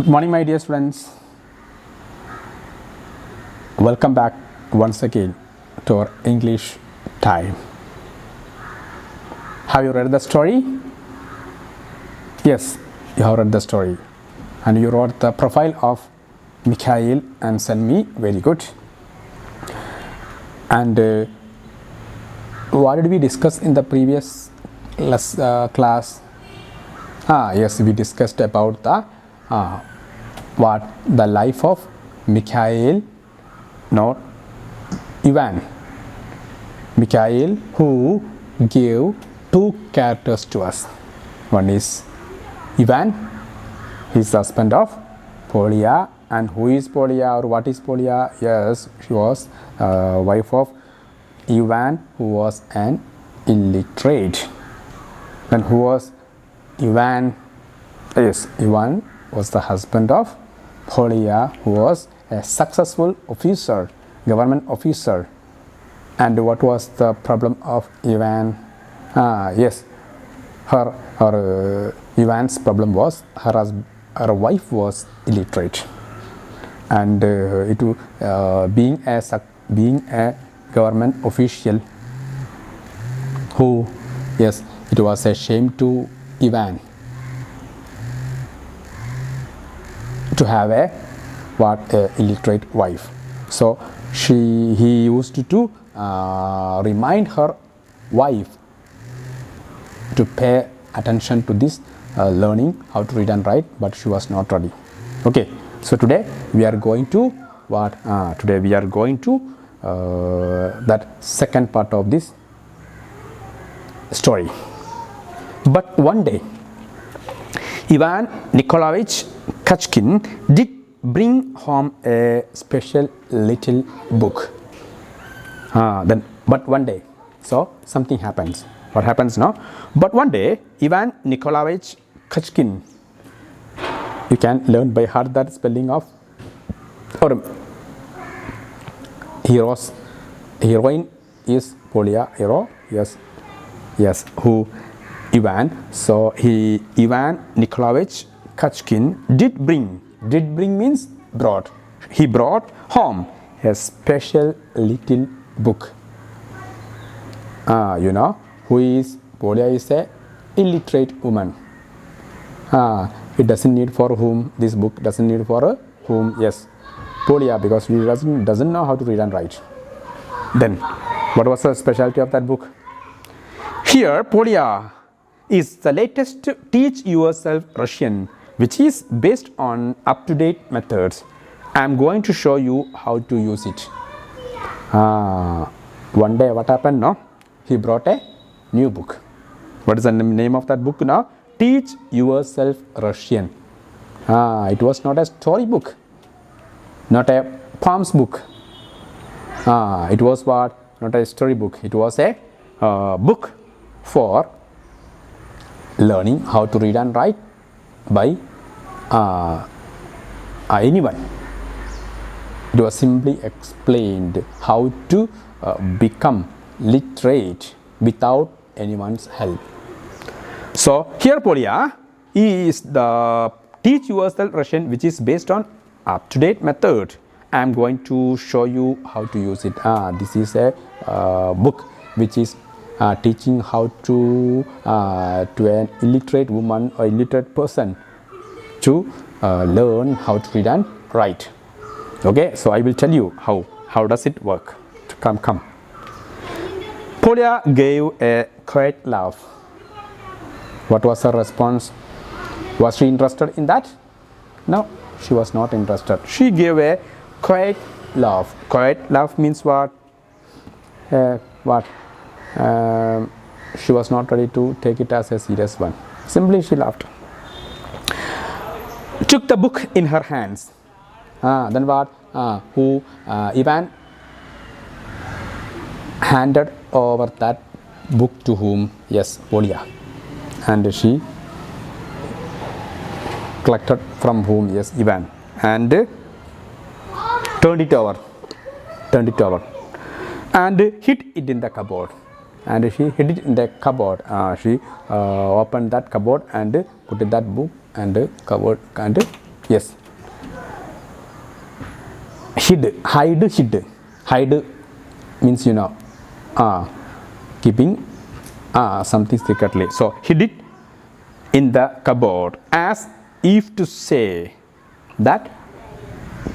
Good morning, my dear students. Welcome back once again to our English time. Have you read the story? Yes, you have read the story. And you wrote the profile of Mikhail and sent me. Very good. And what did we discuss in the previous class? Yes, we discussed about the the life of Mikhail, not Ivan. Mikhail, who gave two characters to us. One is Ivan, his husband of Polya. And who is Polya, or what is Polya? Yes, she was wife of Ivan, who was an illiterate. Then who was Ivan? Yes, Ivan was the husband of Polya, who was a successful officer, government officer. And what was the problem of Ivan? Yes, Ivan's problem was her wife was illiterate, and being a government official, who, yes, it was a shame to Ivan to have a illiterate wife. So he used to remind her wife to pay attention to this learning how to read and write, but she was not ready. Okay, so today we are going to that second part of this story. But one day Ivan Nikolaevich Kachkin did bring home a special little book. But one day, so something happens. What happens now? But one day, Ivan Nikolaevich Kachkin, you can learn by heart that spelling of, or heroine is Polya, hero, yes, who Ivan. So Ivan Nikolaevich Kachkin did bring means brought. He brought home a special little book. Who is Polya? Is a illiterate woman. It doesn't need for whom, this book doesn't need for whom. Yes, Polya, because she doesn't know how to read and write. Then what was the specialty of that book? Here Polya is the latest Teach Yourself Russian, which is based on up-to-date methods. I am going to show you how to use it. One day what happened now? He brought a new book. What is the name of that book now? Teach Yourself Russian. It was not a story book, not a poems book. It was what? Not a story book. It was a book for learning how to read and write by anyone. It was simply explained how to become literate without anyone's help. So here Polya is the Teach Yourself Russian, which is based on up-to-date method. I am going to show you how to use it. This is a book which is teaching how to an illiterate woman or illiterate person to learn how to read and write. Okay, so I will tell you how does it work. Come. Polya gave a quiet laugh. What was her response? Was she interested in that? No, she was not interested. She gave a quiet laugh. Quiet laugh means what? She was not ready to take it as a serious one. Simply she laughed. Took the book in her hands. Then what? Ivan handed over that book to whom? Yes, Polya. And she collected from whom? Yes, Ivan. And turned it over. And hid it in the cupboard. And she hid it in the cupboard. She opened that cupboard and put that book and covered and Yes. Hide means keeping something secretly. So hid it in the cupboard, as if to say that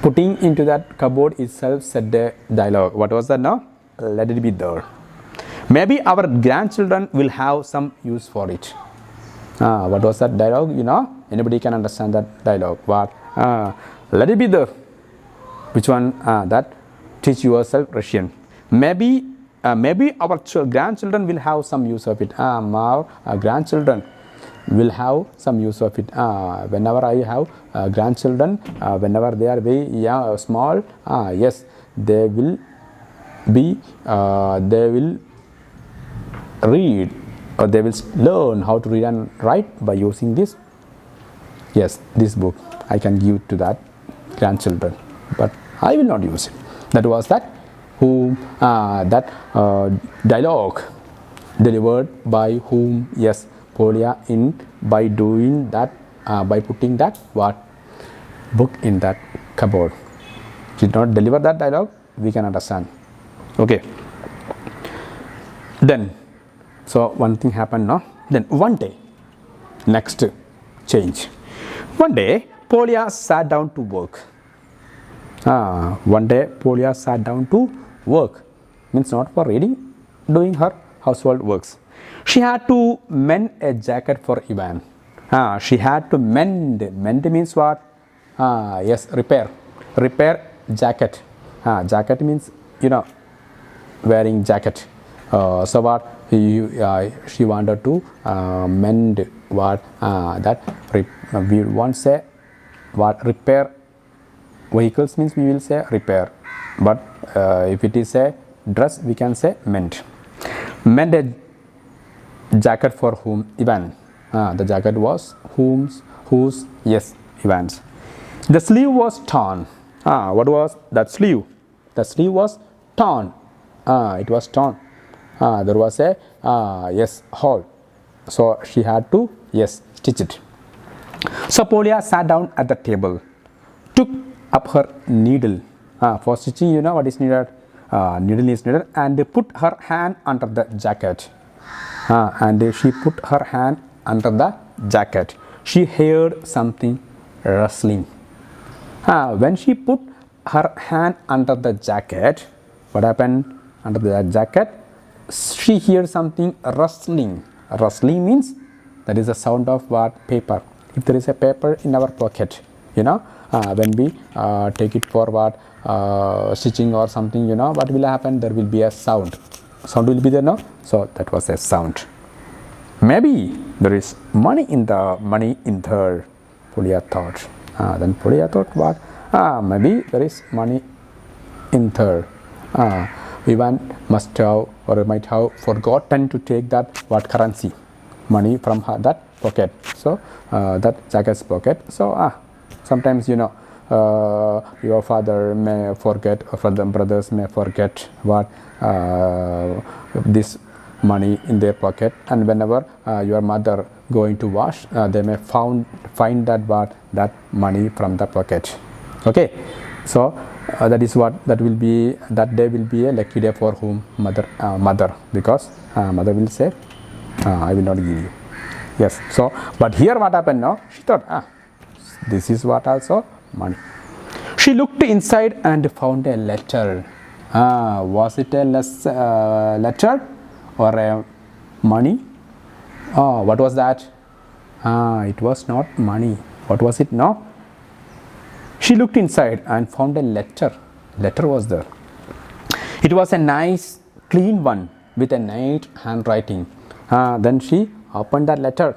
putting into that cupboard itself said a dialogue. What was that now? Let it be there. Maybe our grandchildren will have some use for it. What was that dialogue? Anybody can understand that dialogue. What? Let it be there. Which one? That teach yourself Russian. Maybe our grandchildren will have some use of it. Our grandchildren will have some use of it. Whenever I have grandchildren, whenever they are very small, yes, they will read, or they will learn how to read and write by using this. Yes, this book I can give to that grandchildren, but I will not use it. That was that dialogue delivered by whom? Yes, Polya, by doing that, by putting that book in that cupboard. Did not deliver that dialogue, we can understand. Okay. Then, so one thing happened now. Then one day, next change. One day, Polya sat down to work. One day, Polya sat down to work. Means not for reading, doing her household works. She had to mend a jacket for Ivan. She had to mend. Mend means what? Yes, repair. Repair jacket. Jacket means, wearing jacket. So what? She wanted to mend what? We won't say what? Repair vehicles means we will say repair. But if it is a dress, we can say mend. Mend a jacket for whom? Ivan. The jacket was whose? Yes, Ivan's. The sleeve was torn. What was that sleeve? The sleeve was torn. It was torn. There was a hole. So she had to stitch it. So Polya sat down at the table, took up her needle. For stitching, what is needed? Needle is needed, and put her hand under the jacket. And she put her hand under the jacket. She heard something rustling. When she put her hand under the jacket, what happened under the jacket? She heard something rustling. Rustling means that is the sound of what? Paper. If there is a paper in our pocket, when we take it for what? Stitching or something, what will happen? There will be a sound. Sound will be there, no? So that was a sound. Maybe there is money in there, Polya thought. Then Polya thought what? Maybe there is money in there. Ivan must have or might have forgotten to take that currency, money from that pocket. So that jacket's pocket. So sometimes your father may forget, or brothers may forget what this money in their pocket, and whenever your mother going to wash, they may find that money from the pocket. Okay, so that is what that day will be a lucky day for whom? Mother, because mother will say, I will not give you. Yes. So but here what happened now? She thought, this is what also money. She looked inside and found a letter. Was it a letter or a money? What was that? It was not money. What was it now? She looked inside and found a letter. Letter was there. It was a nice, clean one with a neat handwriting. Then she opened that letter.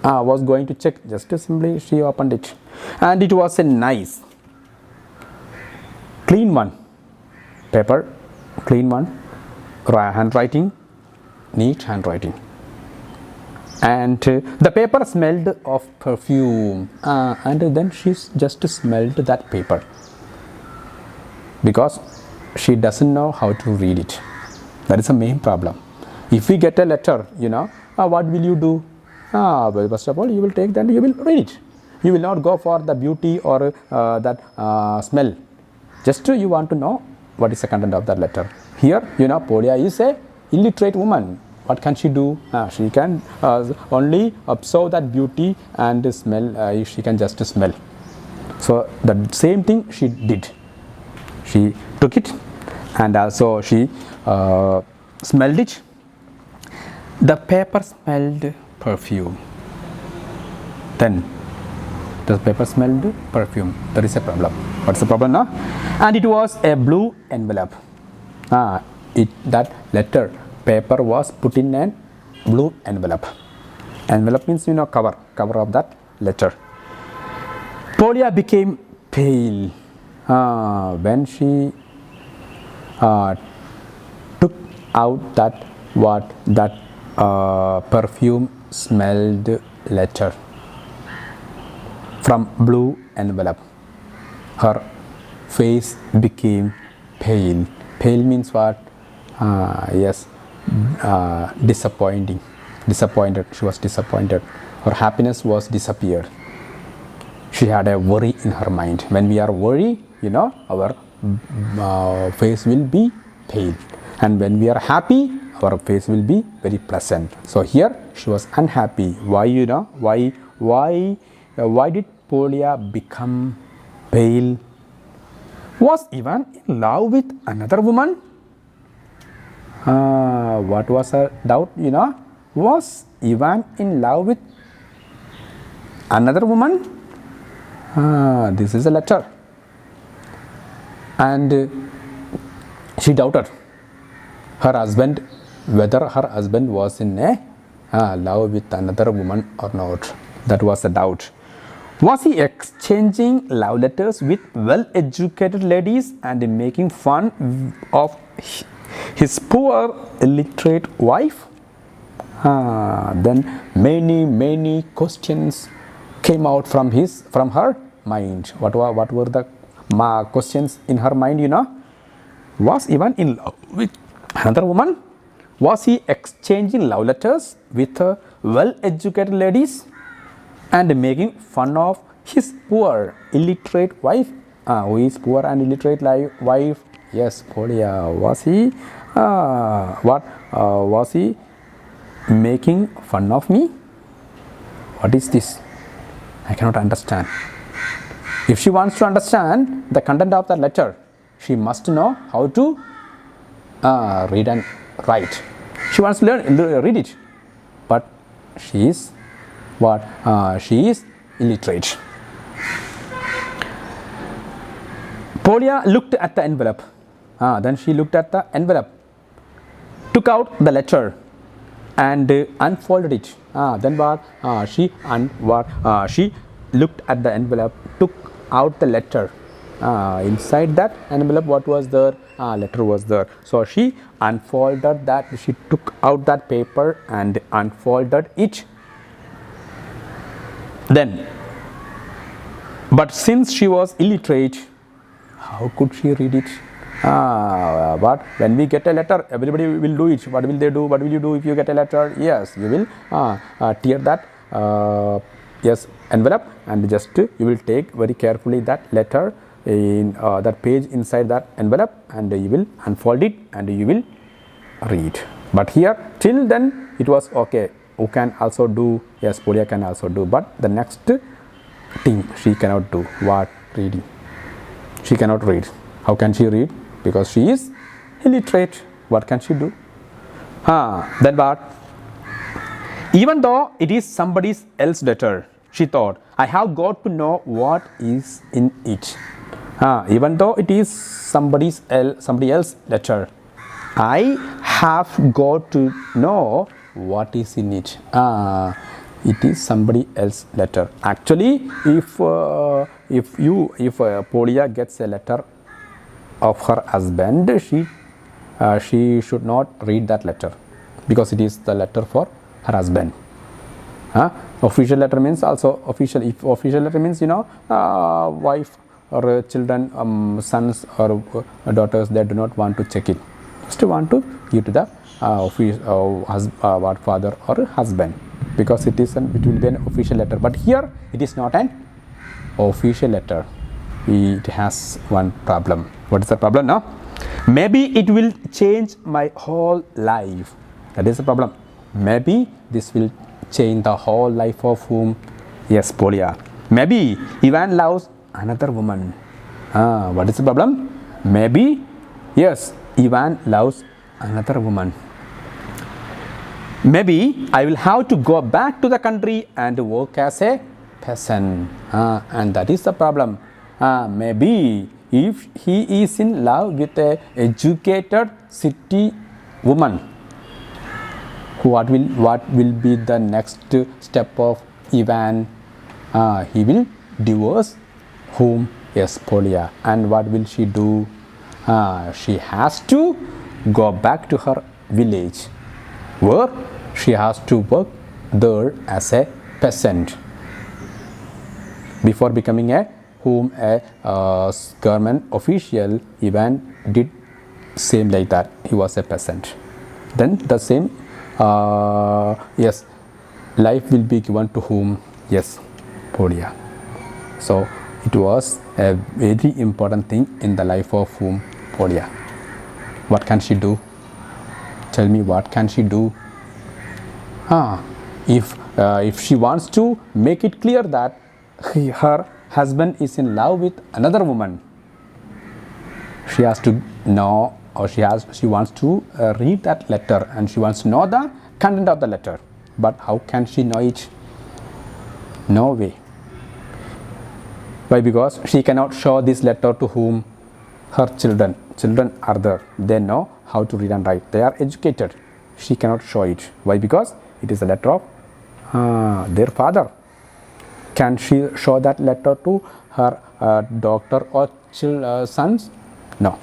Was going to check. Just simply she opened it, and it was a nice, clean one. Paper, clean one. Handwriting, neat handwriting. And the paper smelled of perfume, and then she just smelled that paper, because she doesn't know how to read it. That is the main problem. If we get a letter, what will you do? Well, first of all, you will take that, you will read it. You will not go for the beauty or that smell. Just you want to know what is the content of that letter. Here, Polya is a illiterate woman. What can she do? She can only observe that beauty and smell. She can just smell. So the same thing she did. She took it and also she smelled it. The paper smelled perfume. Then the paper smelled perfume. There is a problem. What's the problem now? And it was a blue envelope. That letter paper was put in a blue envelope. Envelope means cover of that letter. Polya became pale when she took out that perfume smelled letter from blue envelope. Her face became pale. Pale means what? Yes, disappointed. She was disappointed. Her happiness was disappeared. She had a worry in her mind. When we are worried, our face will be pale, and when we are happy, our face will be very pleasant. So here she was unhappy. Why? Why did Polya become pale? Was Ivan in love with another woman? What was her doubt? Was Ivan in love with another woman? This is a letter, and she doubted her husband, whether her husband was in a love with another woman or not. That was a doubt. Was he exchanging love letters with well-educated ladies and making fun of his poor illiterate wife? Then many questions came out from her mind. What were the questions in her mind? Was Ivan in love with another woman? Was he exchanging love letters with well-educated ladies and making fun of his poor illiterate wife? Who is poor and illiterate wife? Yes, Polya. Was he was he making fun of me? What is this? I cannot understand. If she wants to understand the content of the letter, she must know how to read and write. She wants to read it, but she is she is illiterate. Polya looked at the envelope. Then she looked at the envelope, took out the letter, and unfolded it. Then she looked at the envelope, took out the letter. Inside that envelope, what was there? Letter was there. So she unfolded that. She took out that paper and unfolded it. Then, but since she was illiterate, how could she read it? But when we get a letter, everybody will do it. What will they do? What will you do if you get a letter? Yes, you will tear that envelope, and just you will take very carefully that letter in that page inside that envelope, and you will unfold it and you will read. But here, till then, it was okay. Who can also do? Yes, Polya can also do. But the next thing she cannot do. What? Reading. She cannot read. How can she read? Because she is illiterate. What can she do? Then what? Even though it is somebody else's letter, she thought, I have got to know what is in it. Even though it is somebody else's letter, I have got to know what is in it. It is somebody else's letter. Actually, if Polya gets a letter of her husband, she should not read that letter, because it is the letter for her husband. Official letter means also official. If official letter means wife or children, sons or daughters, they do not want to check it. Just want to give to the father or husband, because it will be an official letter. But here it is not an official letter, it has one problem. What is the problem now? Maybe it will change my whole life. That is the problem. Maybe this will change the whole life of whom? Yes, Polya. Maybe Ivan loves another woman. What is the problem? Maybe, yes, Ivan loves another woman. Maybe I will have to go back to the country and work as a peasant. And that is the problem. Maybe if he is in love with a educated city woman, what will be the next step of Ivan? He will divorce whom? Yes, Polya. And what will she do? She has to go back to her village, where she has to work there as a peasant. Before becoming a government official, Ivan did same like that. He was a peasant. Then the same yes, life will be given to whom? Yes, Polya. So it was a very important thing in the life of whom? Polya. What can she do? Tell me, what can she do? If she wants to make it clear that her husband is in love with another woman, she has to know, or she wants to read that letter, and she wants to know the content of the letter. But how can she know it? No way. Why? Because she cannot show this letter to whom? Her children. Children are there. They know how to read and write. They are educated. She cannot show it. Why? Because it is a letter of their father. Can she show that letter to her daughter or sons? No.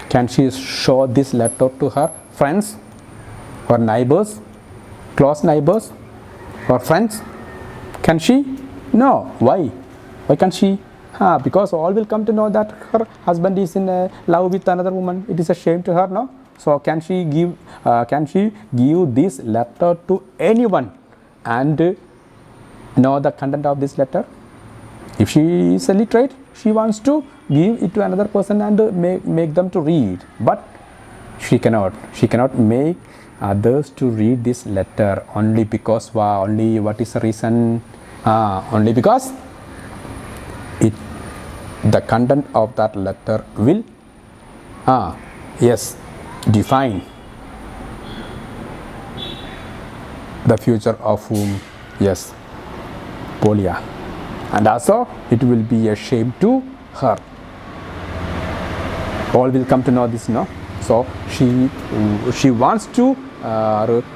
Can she show this letter to her friends or neighbors, close neighbors or friends? Can she? No. Why? Why can't she? Because all will come to know that her husband is in love with another woman. It is a shame to her, no? So can she give this letter to anyone and know the content of this letter? If she is illiterate, she wants to give it to another person and make them to read. But she cannot. She cannot make others to read this letter only because only what is the reason? Only because the content of that letter will yes, define the future of whom? Yes, Polya. And also it will be a shame to her. All will come to know this, no? So she wants to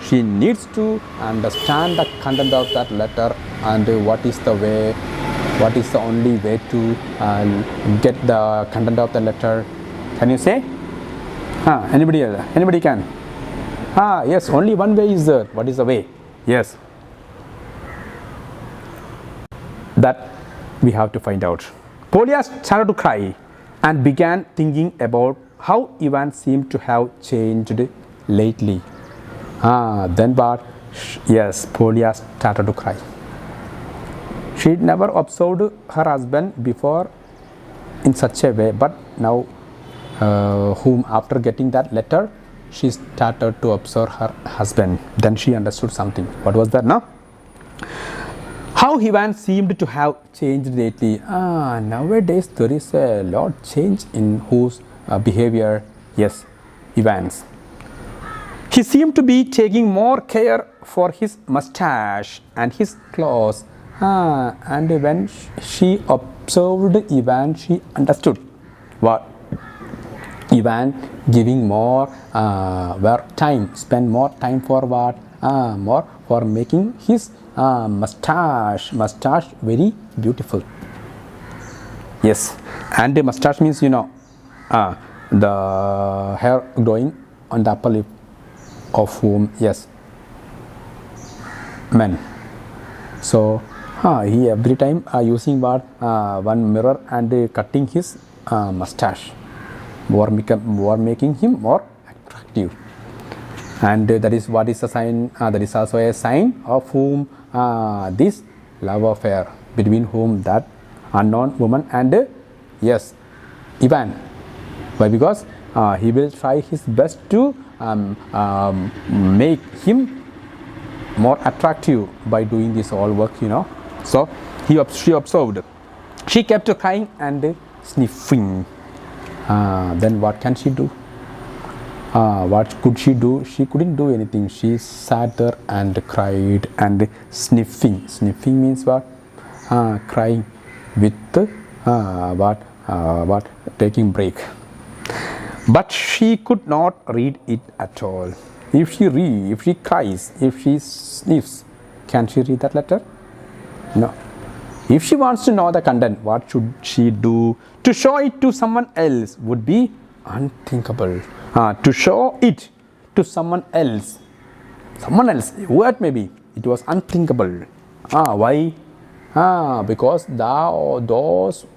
she needs to understand the content of that letter and what is the way, what is the only way to get the content of the letter. Can you say? Anybody else? Anybody can? Yes, only one way is there. What is the way? Yes, that we have to find out. Polya started to cry and began thinking about how Ivan seemed to have changed lately. Then what? Yes, Polya started to cry. She never observed her husband before in such a way, but now after getting that letter, she started to observe her husband. Then she understood something. What was that now? How Ivan seemed to have changed lately. Nowadays there is a lot change in whose behavior. Yes, Ivan's. He seemed to be taking more care for his mustache and his clothes. And when she observed Ivan, she understood what Ivan giving more spend more time for what? More for making his mustache very beautiful. Yes, and the mustache means, you know, the hair growing on the upper lip of whom? Yes, men. So he every time using one mirror and cutting his mustache, making him more attractive. And that is what is a sign. That is also a sign of whom this love affair between whom that unknown woman and yes, Ivan. Why? Because he will try his best to make him more attractive by doing this all work, So she observed. She kept crying and sniffing. Then what can she do? What could she do? She couldn't do anything. She sat there and cried and sniffing. Sniffing means what? Crying with what? Taking break. But she could not read it at all. If she cries, if she sniffs, can she read that letter? No. If she wants to know the content, what should she do? To show it to someone else would be unthinkable. To show it to someone else, what maybe, it was unthinkable. Why? Because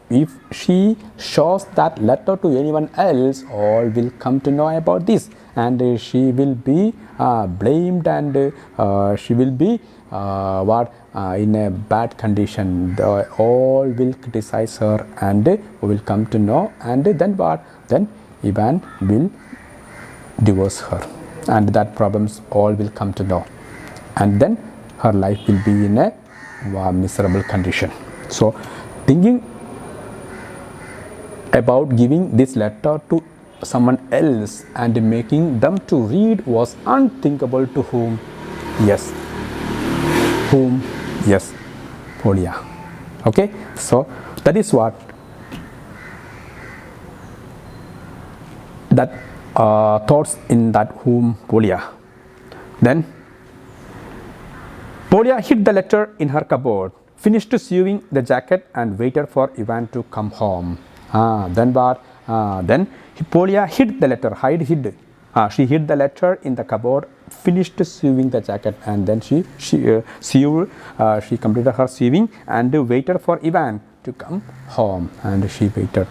if she shows that letter to anyone else, all will come to know about this, and she will be blamed, and she will be in a bad condition. All will criticize her and will come to know, and then what? Then Ivan will divorce her, and that problems all will come to know, and then her life will be in a miserable condition. So thinking about giving this letter to someone else and making them to read was unthinkable to whom? Yes, Polya. Okay, so that is what that thoughts in that whom Polya. Then Polya hid the letter in her cupboard, finished sewing the jacket, and waited for Ivan to come home. Then Polya hid the letter. She hid the letter in the cupboard, finished sewing the jacket, and then she completed her sewing and waited for Ivan to come home. And she waited.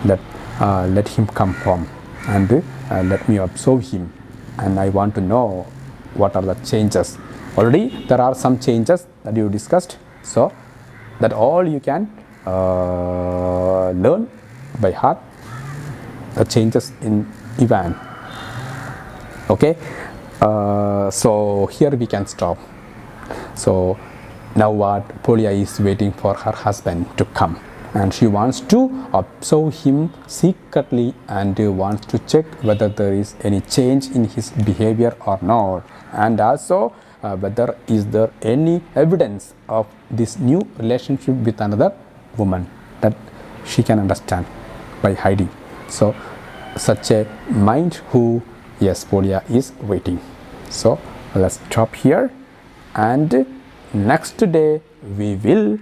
Let him come home and let me observe him, and I want to know what are the changes. Already there are some changes that you discussed, so that all you can learn by heart, the changes in Ivan. Okay, so here we can stop. So now what? Polya is waiting for her husband to come, and she wants to observe him secretly and wants to check whether there is any change in his behavior or not, and also whether is there any evidence of this new relationship with another woman that she can understand by hiding. So such a mind who, yes, Polya is waiting. So let's stop here, and next day we will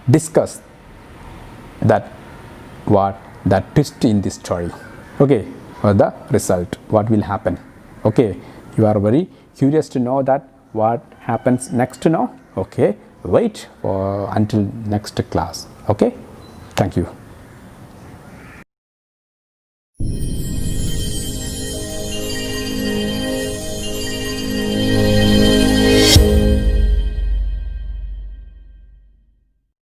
discuss that twist in this story. Okay, or the result, what will happen. Okay, you are very curious to know that what happens next now. Okay, wait for until next class. Okay, thank you.